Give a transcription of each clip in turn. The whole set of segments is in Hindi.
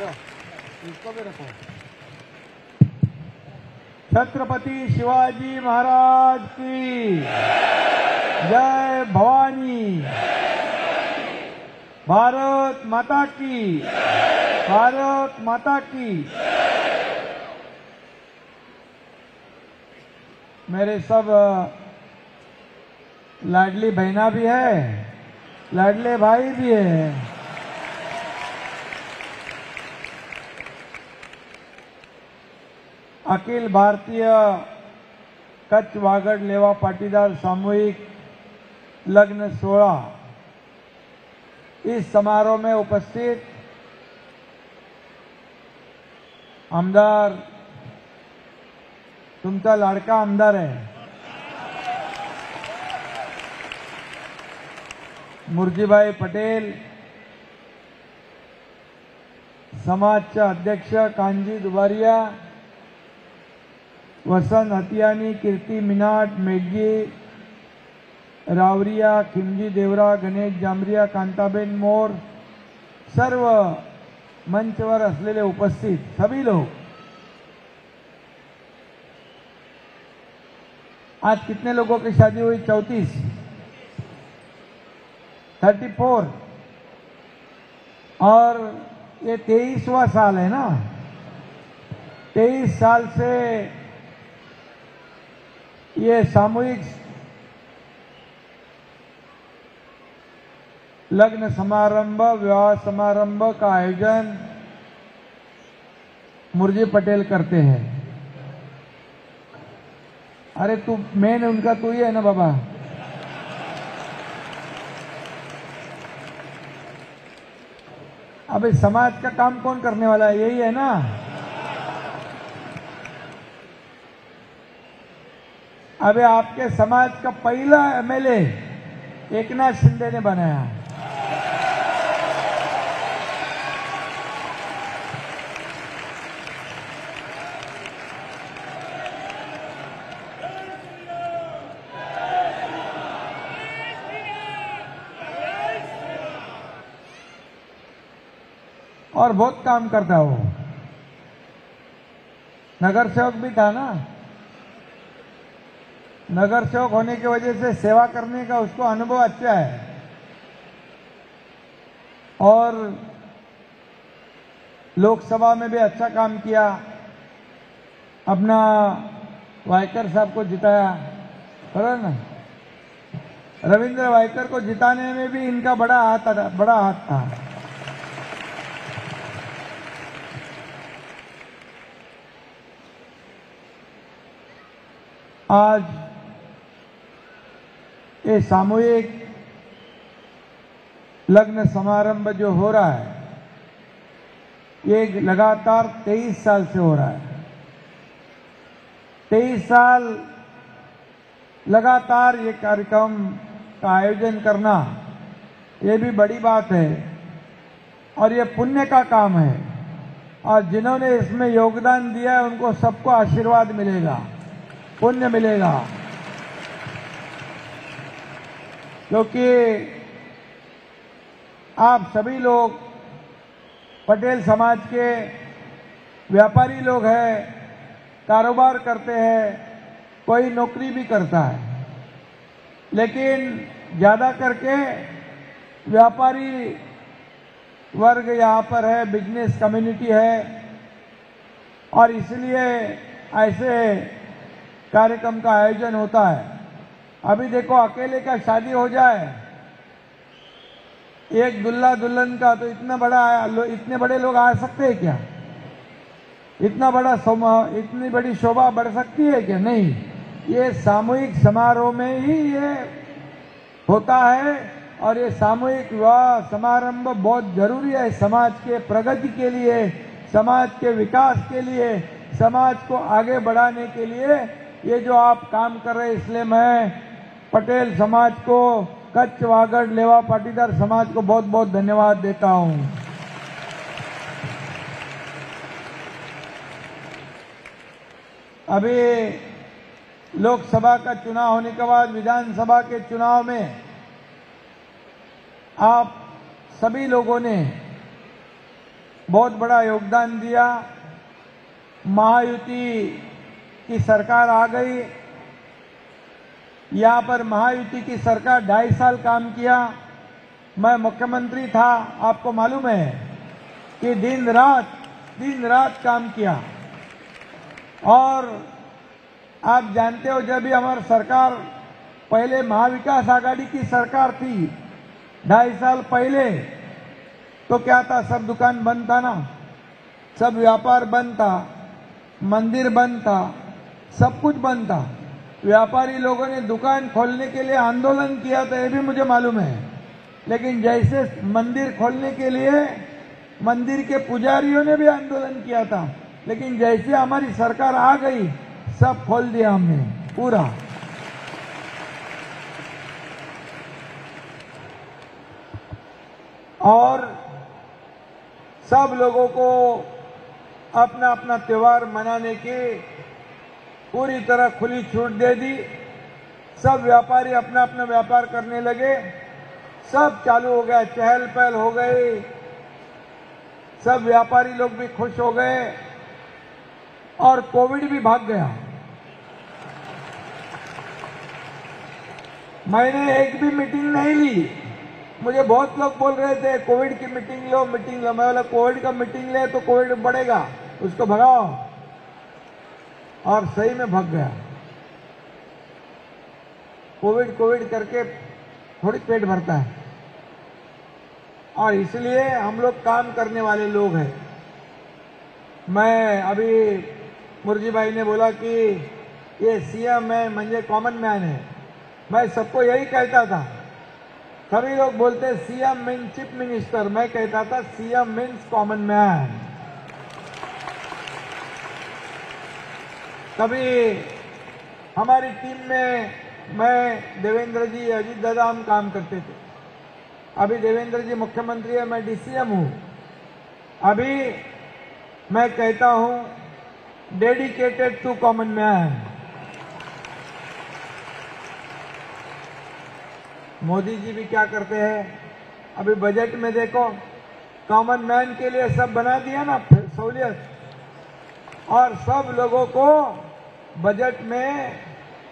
लो, इसको भी रखो। छत्रपति शिवाजी महाराज की जय भवानी। भारत माता की, भारत माता की। मेरे सब लाडली बहना भी है, लाडले भाई भी है। अखिल भारतीय कच्छ वागड़ लेवा पाटीदार सामूहिक लग्न 16 इस समारोह में उपस्थित आमदार, तुमचा लाडका आमदार है मुरजीभाई पटेल, समाजचे अध्यक्ष कांजी दुबारिया, वसंत हतियानी, कीर्ती मिनाट, मेघजी रावरिया, खिमजी देवरा, गणेश जांभरिया, कांताबेन मोर, सर्व मंचवर असलेले उपस्थित सभी लोग। आज कितने लोगों की शादी हुई? 34, 34। और ये 23वां साल है ना। 23 साल से ये सामूहिक लग्न समारंभ, विवाह समारंभ का आयोजन मुरजी पटेल करते हैं। अरे तू मेन उनका तू ही है ना बाबा। अबे समाज का काम कौन करने वाला है? यही है ना। अबे आपके समाज का पहला एमएलए एकनाथ शिंदे ने बनाया। और बहुत काम करता वो। नगर सेवक भी था ना। नगर सेवक होने की वजह से सेवा करने का उसको अनुभव अच्छा है। और लोकसभा में भी अच्छा काम किया। अपना वायकर साहब को जिताया, बराबर ना। रविंद्र वायकर को जिताने में भी इनका बड़ा हाथ था। आज ये सामूहिक लग्न समारंभ जो हो रहा है, ये लगातार 23 साल से हो रहा है। 23 साल लगातार ये कार्यक्रम का आयोजन करना, ये भी बड़ी बात है और ये पुण्य का काम है। और जिन्होंने इसमें योगदान दिया है उनको सबको आशीर्वाद मिलेगा, पुण्य मिलेगा। क्योंकि आप सभी लोग पटेल समाज के व्यापारी लोग हैं, कारोबार करते हैं, कोई नौकरी भी करता है, लेकिन ज्यादा करके व्यापारी वर्ग यहाँ पर है, बिजनेस कम्युनिटी है। और इसलिए ऐसे कार्यक्रम का आयोजन होता है। अभी देखो, अकेले का शादी हो जाए, एक दुल्हा दुल्हन का, तो इतने बड़े लोग आ सकते हैं क्या? इतनी बड़ी शोभा बढ़ सकती है क्या? नहीं। ये सामूहिक समारोह में ही ये होता है। और ये सामूहिक विवाह समारंभ बहुत जरूरी है समाज के प्रगति के लिए, समाज के विकास के लिए, समाज को आगे बढ़ाने के लिए। ये जो आप काम कर रहे हैं, इसलिए मैं पटेल समाज को, कच्छ वागड़ लेवा पाटीदार समाज को बहुत बहुत धन्यवाद देता हूं। अभी लोकसभा का चुनाव होने के बाद विधानसभा के चुनाव में आप सभी लोगों ने बहुत बड़ा योगदान दिया। महायुति की सरकार आ गई। यहाँ पर महायुति की सरकार 2.5 साल काम किया। मैं मुख्यमंत्री था, आपको मालूम है कि दिन रात काम किया। और आप जानते हो, जब भी हमारी सरकार, पहले महाविकास आघाड़ी की सरकार थी 2.5 साल पहले, तो क्या था, सब दुकान बंद था ना, सब व्यापार बंद था, मंदिर बंद था, सब कुछ बंद था। व्यापारी लोगों ने दुकान खोलने के लिए आंदोलन किया था, ये भी मुझे मालूम है। लेकिन जैसे मंदिर खोलने के लिए मंदिर के पुजारियों ने भी आंदोलन किया था, लेकिन जैसे हमारी सरकार आ गई सब खोल दिया हमने पूरा। और सब लोगों को अपना अपना त्योहार मनाने की पूरी तरह खुली छूट दे दी। सब व्यापारी अपना अपना व्यापार करने लगे, सब चालू हो गया, चहल पहल हो गई, सब व्यापारी लोग भी खुश हो गए और कोविड भी भाग गया। मैंने एक भी मीटिंग नहीं ली। मुझे बहुत लोग बोल रहे थे कोविड की मीटिंग लो। मैं बोला कोविड का मीटिंग ले तो कोविड बढ़ेगा, उसको भगाओ। और सही में भाग गया। कोविड करके थोड़ी पेट भरता है, और इसलिए हम लोग काम करने वाले लोग हैं। मैं अभी मुर्जी भाई ने बोला कि ये सीएम है, म्हणजे कॉमन मैन है। मैं सबको यही कहता था। सभी लोग बोलते सीएम मीन चीफ मिनिस्टर, मैं कहता था सीएम मीन्स कॉमन मैन। कभी हमारी टीम में मैं, देवेंद्र जी, अजीत दादा, हम काम करते थे। अभी देवेंद्र जी मुख्यमंत्री है, मैं डीसीएम हूं। अभी मैं कहता हूं dedicated to common man. Modi ji भी क्या करते हैं, अभी बजट में देखो, कॉमन मैन के लिए सब बना दिया ना सहूलियत, और सब लोगों को बजट में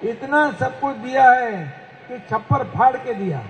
इतना सब कुछ दिया है कि छप्पर फाड़ के दिया।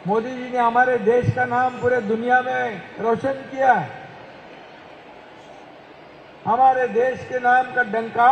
मोदी जी ने हमारे देश का नाम पूरे दुनिया में रोशन किया। हमारे देश के नाम का डंका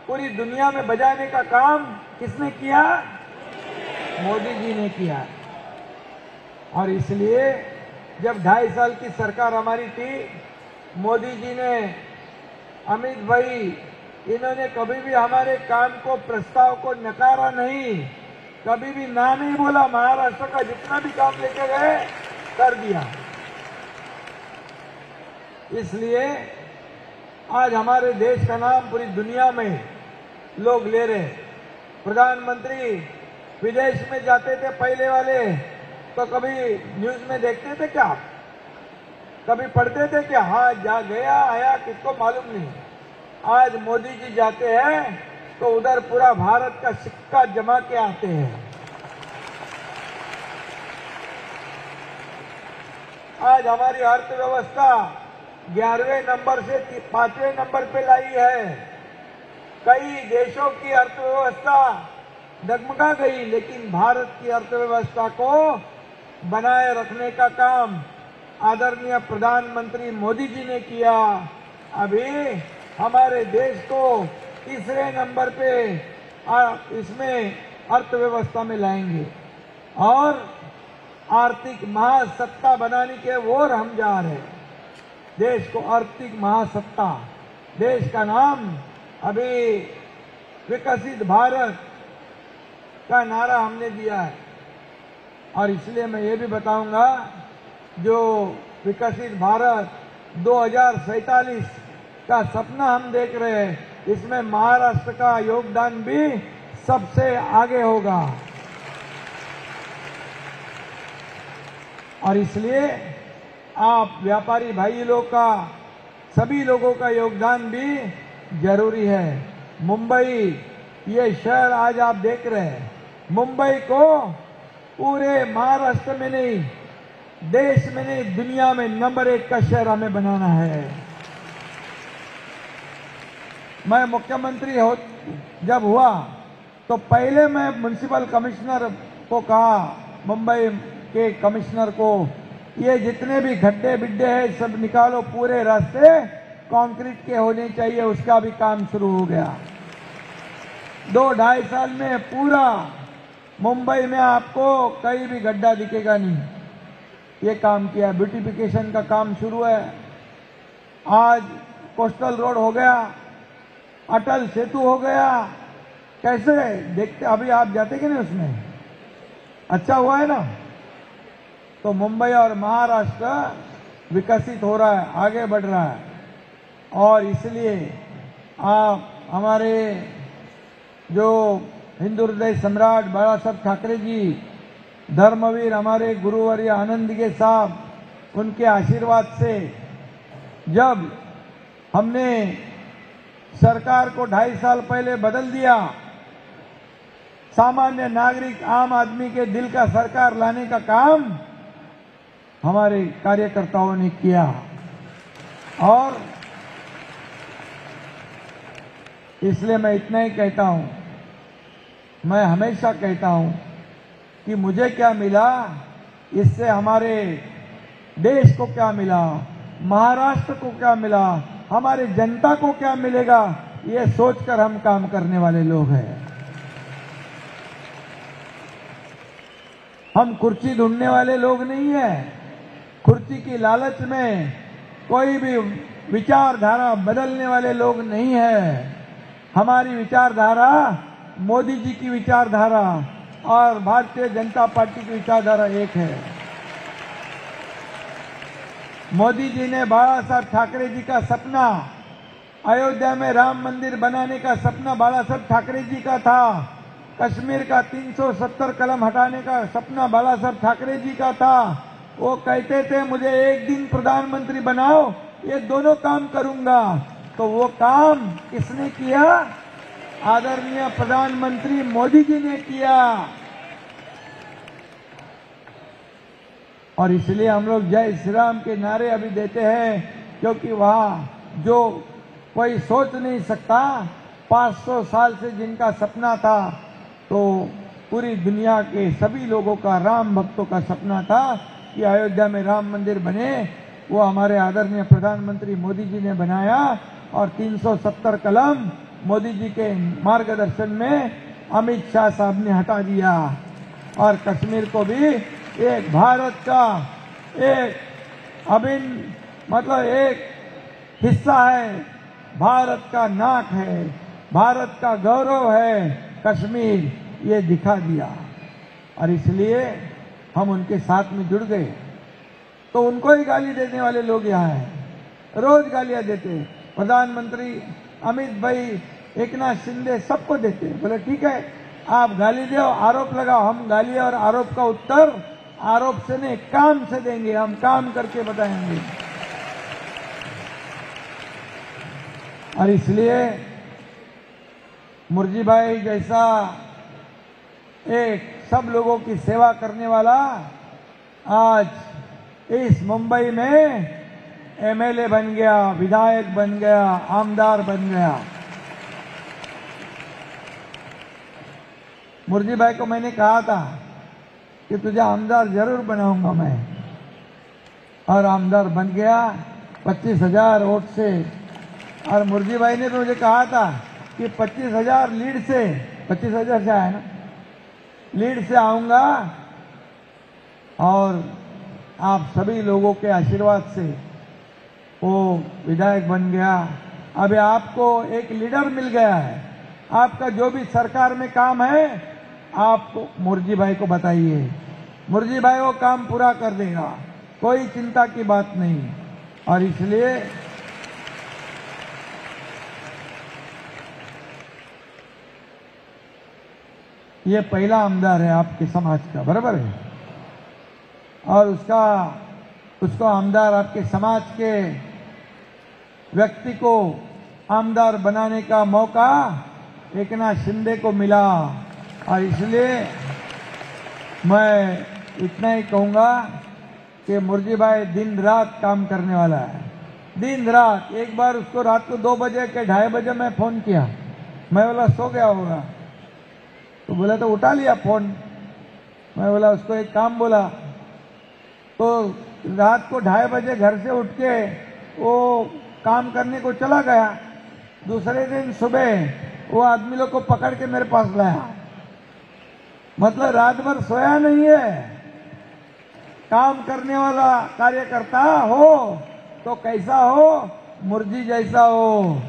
पूरी दुनिया में बजाने का काम किसने किया? मोदी जी ने किया। और इसलिए जब 2.5 साल की सरकार हमारी थी, मोदी जी ने, अमित भाई, इन्होंने कभी भी हमारे काम को, प्रस्ताव को नकारा नहीं, कभी भी ना नहीं बोला। महाराष्ट्र का जितना भी काम लेके गए कर दिया। इसलिए आज हमारे देश का नाम पूरी दुनिया में लोग ले रहे। प्रधानमंत्री विदेश में जाते थे पहले वाले, तो कभी न्यूज में देखते थे क्या, कभी पढ़ते थे क्या? हाँ, जा गया आया किसको मालूम नहीं। आज मोदी जी जाते हैं तो उधर पूरा भारत का सिक्का जमा के आते हैं। आज हमारी अर्थव्यवस्था 11वें नंबर से 5वें नंबर पे लाई है। कई देशों की अर्थव्यवस्था डगमगा गई, लेकिन भारत की अर्थव्यवस्था को बनाए रखने का काम आदरणीय प्रधानमंत्री मोदी जी ने किया। अभी हमारे देश को तीसरे नंबर पे इसमें अर्थव्यवस्था में लाएंगे और आर्थिक महासत्ता बनाने के ओर हम जा रहे हैं। देश को आर्थिक महासत्ता, देश का नाम अभी विकसित भारत का नारा हमने दिया है। और इसलिए मैं ये भी बताऊंगा, जो विकसित भारत 2047 का सपना हम देख रहे हैं, इसमें महाराष्ट्र का योगदान भी सबसे आगे होगा। और इसलिए आप व्यापारी भाई लोग का, सभी लोगों का योगदान भी जरूरी है। मुंबई, ये शहर आज आप देख रहे हैं, मुंबई को पूरे महाराष्ट्र में नहीं, देश में नहीं, दुनिया में नंबर 1 का शहर हमें बनाना है। मैं मुख्यमंत्री जब हुआ तो पहले मैं म्युनिसिपल कमिश्नर को कहा, मुंबई के कमिश्नर को, ये जितने भी गड्ढे बिड्ढे हैं सब निकालो, पूरे रास्ते कंक्रीट के होने चाहिए। उसका भी काम शुरू हो गया। 2-2.5 साल में पूरा मुंबई में आपको कहीं भी गड्ढा दिखेगा नहीं, ये काम किया। ब्यूटिफिकेशन का काम शुरू है। आज कोस्टल रोड हो गया, अटल सेतु हो गया। कैसे देखते, अभी आप जाते कि नहीं उसमें, अच्छा हुआ है ना। तो मुंबई और महाराष्ट्र विकसित हो रहा है, आगे बढ़ रहा है। और इसलिए आप हमारे जो हिंदू हृदय सम्राट बाला साहब ठाकरे जी, धर्मवीर हमारे गुरुवर्य आनंदगे साहब, उनके आशीर्वाद से जब हमने सरकार को 2.5 साल पहले बदल दिया, सामान्य नागरिक आम आदमी के दिल का सरकार लाने का काम हमारे कार्यकर्ताओं ने किया। और इसलिए मैं इतना ही कहता हूं, मैं हमेशा कहता हूं कि मुझे क्या मिला, इससे हमारे देश को क्या मिला, महाराष्ट्र को क्या मिला, हमारे जनता को क्या मिलेगा, ये सोचकर हम काम करने वाले लोग हैं। हम कुर्सी ढूंढने वाले लोग नहीं हैं। कुर्सी की लालच में कोई भी विचारधारा बदलने वाले लोग नहीं है। हमारी विचारधारा मोदी जी की विचारधारा और भारतीय जनता पार्टी की विचारधारा एक है। मोदी जी ने बाला साहब ठाकरे जी का सपना, अयोध्या में राम मंदिर बनाने का सपना बाला साहब ठाकरे जी का था। कश्मीर का 370 कलम हटाने का सपना बाला साहब ठाकरे जी का था। वो कहते थे मुझे एक दिन प्रधानमंत्री बनाओ, ये दोनों काम करूंगा। तो वो काम किसने किया? आदरणीय प्रधानमंत्री मोदी जी ने किया। और इसलिए हम लोग जय श्री राम के नारे अभी देते हैं, क्योंकि वहां जो कोई सोच नहीं सकता, 500 साल से जिनका सपना था, तो पूरी दुनिया के सभी लोगों का, राम भक्तों का सपना था कि अयोध्या में राम मंदिर बने, वो हमारे आदरणीय प्रधानमंत्री मोदी जी ने बनाया। और 370 कलम मोदी जी के मार्गदर्शन में अमित शाह साहब ने हटा दिया। और कश्मीर को भी एक भारत का एक अभिन्न, मतलब एक हिस्सा है, भारत का नाक है, भारत का गौरव है कश्मीर, ये दिखा दिया। और इसलिए हम उनके साथ में जुड़ गए। तो उनको ही गाली देने वाले लोग यहाँ हैं, रोज गालियां देते। प्रधानमंत्री अमित भाई, एकनाथ शिंदे, सबको देते। बोले ठीक है, आप गाली दो, आरोप लगाओ, हम गाली और आरोप का उत्तर आरोप से नहीं, काम से देंगे। हम काम करके बताएंगे। और इसलिए मुर्जी भाई जैसा एक सब लोगों की सेवा करने वाला आज इस मुंबई में एमएलए बन गया, विधायक बन गया, आमदार बन गया। मुर्जी भाई को मैंने कहा था कि तुझे आमदार जरूर बनाऊंगा मैं, और आमदार बन गया 25,000 वोट से। और मुर्जी भाई ने तो मुझे कहा था कि 25,000 लीड से, 25,000 से आया ना, लीड से आऊंगा। और आप सभी लोगों के आशीर्वाद से वो विधायक बन गया। अभी आपको एक लीडर मिल गया है। आपका जो भी सरकार में काम है, आप मुर्जी भाई को बताइए, मुर्जी भाई वो काम पूरा कर देगा, कोई चिंता की बात नहीं। और इसलिए ये पहला आमदार है आपके समाज का, बराबर है। और उसको आमदार, आपके समाज के व्यक्ति को आमदार बनाने का मौका एकनाथ शिंदे को मिला। और इसलिए मैं इतना ही कहूँगा कि मुर्जी भाई दिन रात काम करने वाला है, दिन रात। एक बार उसको रात को 2 बजे के 2:30 बजे मैं फ़ोन किया, मैं बोला सो गया होगा, तो बोला तो उठा लिया फ़ोन। मैं बोला उसको एक काम बोला, तो रात को 2:30 बजे घर से उठ के वो काम करने को चला गया। दूसरे दिन सुबह वो आदमी लोग को पकड़ के मेरे पास लाया। मतलब रात भर सोया नहीं है। काम करने वाला कार्यकर्ता हो तो कैसा हो, मुर्जी जैसा हो।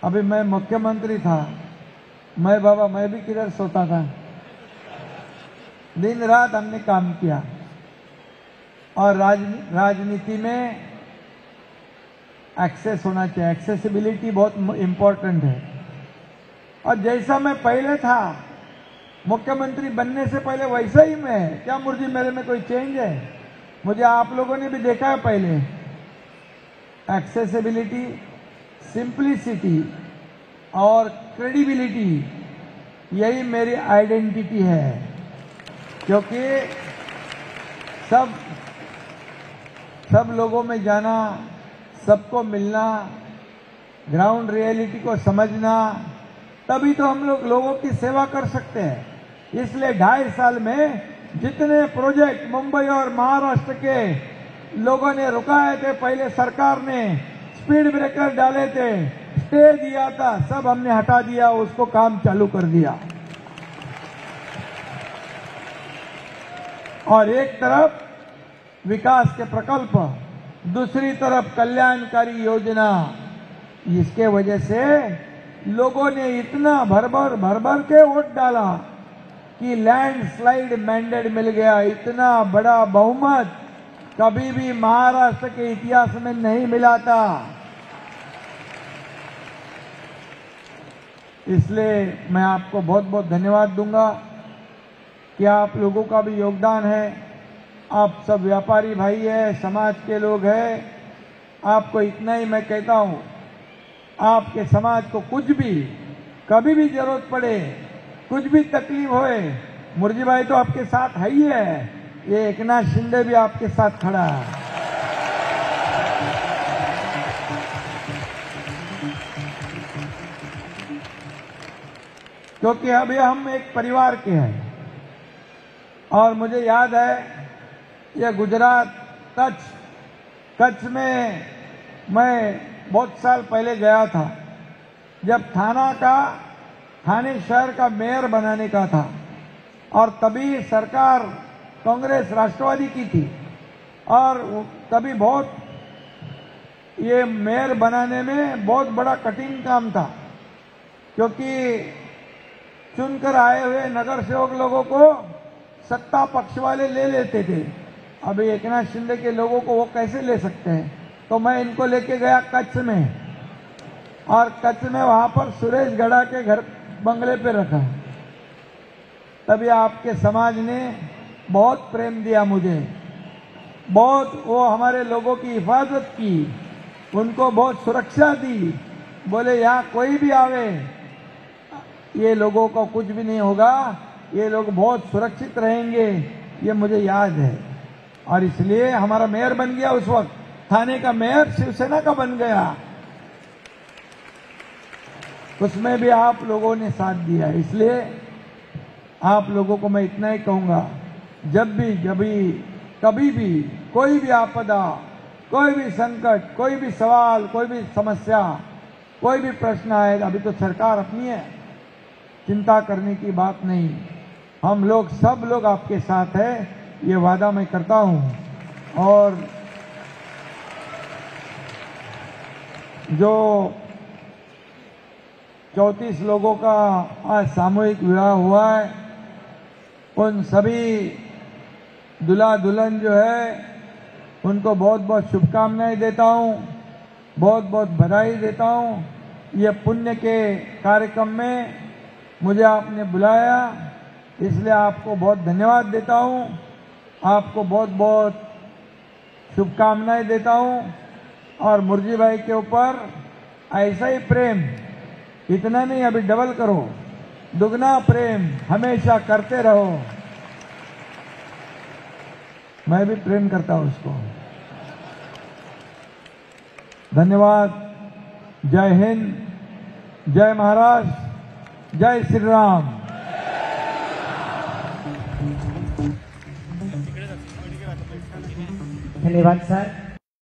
अभी मैं मुख्यमंत्री था, मैं भी किधर सोता था, दिन रात हमने काम किया। और राजनीति में एक्सेस होना चाहिए, एक्सेसिबिलिटी बहुत इम्पोर्टेंट है। और जैसा मैं पहले था मुख्यमंत्री बनने से पहले वैसा ही मैं, क्या मुर्जी मेरे में कोई चेंज है? मुझे आप लोगों ने भी देखा है पहले। एक्सेसिबिलिटी, सिंप्लिसिटी और क्रेडिबिलिटी, यही मेरी आइडेंटिटी है। क्योंकि सब लोगों में जाना, सबको मिलना, ग्राउंड रियलिटी को समझना, तभी तो हम लोगों की सेवा कर सकते हैं। इसलिए 2.5 साल में जितने प्रोजेक्ट मुंबई और महाराष्ट्र के लोगों ने रुकाए थे, पहले सरकार ने स्पीड ब्रेकर डाले थे, स्टे दिया था, सब हमने हटा दिया, उसको काम चालू कर दिया। और एक तरफ विकास के प्रकल्प, दूसरी तरफ कल्याणकारी योजना। इसके वजह से लोगों ने इतना भर के वोट डाला कि लैंडस्लाइड मैंडेट मिल गया। इतना बड़ा बहुमत कभी भी महाराष्ट्र के इतिहास में नहीं मिला था। इसलिए मैं आपको बहुत बहुत धन्यवाद दूंगा कि आप लोगों का भी योगदान है। आप सब व्यापारी भाई है, समाज के लोग हैं। आपको इतना ही मैं कहता हूं, आपके समाज को कुछ भी कभी भी जरूरत पड़े, कुछ भी तकलीफ होए, मुर्जी भाई तो आपके साथ है ही है। ये एकनाथ शिंदे भी आपके साथ खड़ा है। क्योंकि अभी हम एक परिवार के हैं। और मुझे याद है ये गुजरात कच्छ में मैं बहुत साल पहले गया था, जब थाने शहर का मेयर बनाने का था। और तभी सरकार कांग्रेस राष्ट्रवादी की थी। और तभी बहुत ये मेयर बनाने में बहुत बड़ा कठिन काम था, क्योंकि चुनकर आए हुए नगर सेवक लोगों को सत्ता पक्ष वाले ले लेते थे। अभी एकनाथ शिंदे के लोगों को वो कैसे ले सकते हैं? तो मैं इनको लेके गया कच्छ में, और कच्छ में वहां पर सुरेश गड़ा के घर बंगले पे रखा। तभी आपके समाज ने बहुत प्रेम दिया मुझे, बहुत वो हमारे लोगों की हिफाजत की, उनको बहुत सुरक्षा दी। बोले यहाँ कोई भी आवे, ये लोगों को कुछ भी नहीं होगा, ये लोग बहुत सुरक्षित रहेंगे, ये मुझे याद है। और इसलिए हमारा मेयर बन गया, उस वक्त थाने का मेयर शिवसेना का बन गया। उसमें भी आप लोगों ने साथ दिया। इसलिए आप लोगों को मैं इतना ही कहूंगा, जब भी कभी भी कोई भी आपदा, कोई भी संकट, कोई भी सवाल, कोई भी समस्या, कोई भी प्रश्न आए, अभी तो सरकार अपनी है, चिंता करने की बात नहीं। हम लोग सब लोग आपके साथ है, ये वादा मैं करता हूं। और जो 34 लोगों का आज सामूहिक विवाह हुआ है, उन सभी दुल्हा दुल्हन जो है उनको बहुत बहुत शुभकामनाएं देता हूं, बहुत बहुत बधाई देता हूं। ये पुण्य के कार्यक्रम में मुझे आपने बुलाया, इसलिए आपको बहुत धन्यवाद देता हूं, आपको बहुत बहुत शुभकामनाएं देता हूं। और मुर्जी भाई के ऊपर ऐसा ही प्रेम इतना नहीं, अभी डबल करो, दुगना प्रेम हमेशा करते रहो। मैं भी प्रेम करता हूं उसको। धन्यवाद। जय हिंद, जय महाराष्ट्र, जय श्री राम। धन्यवाद सर।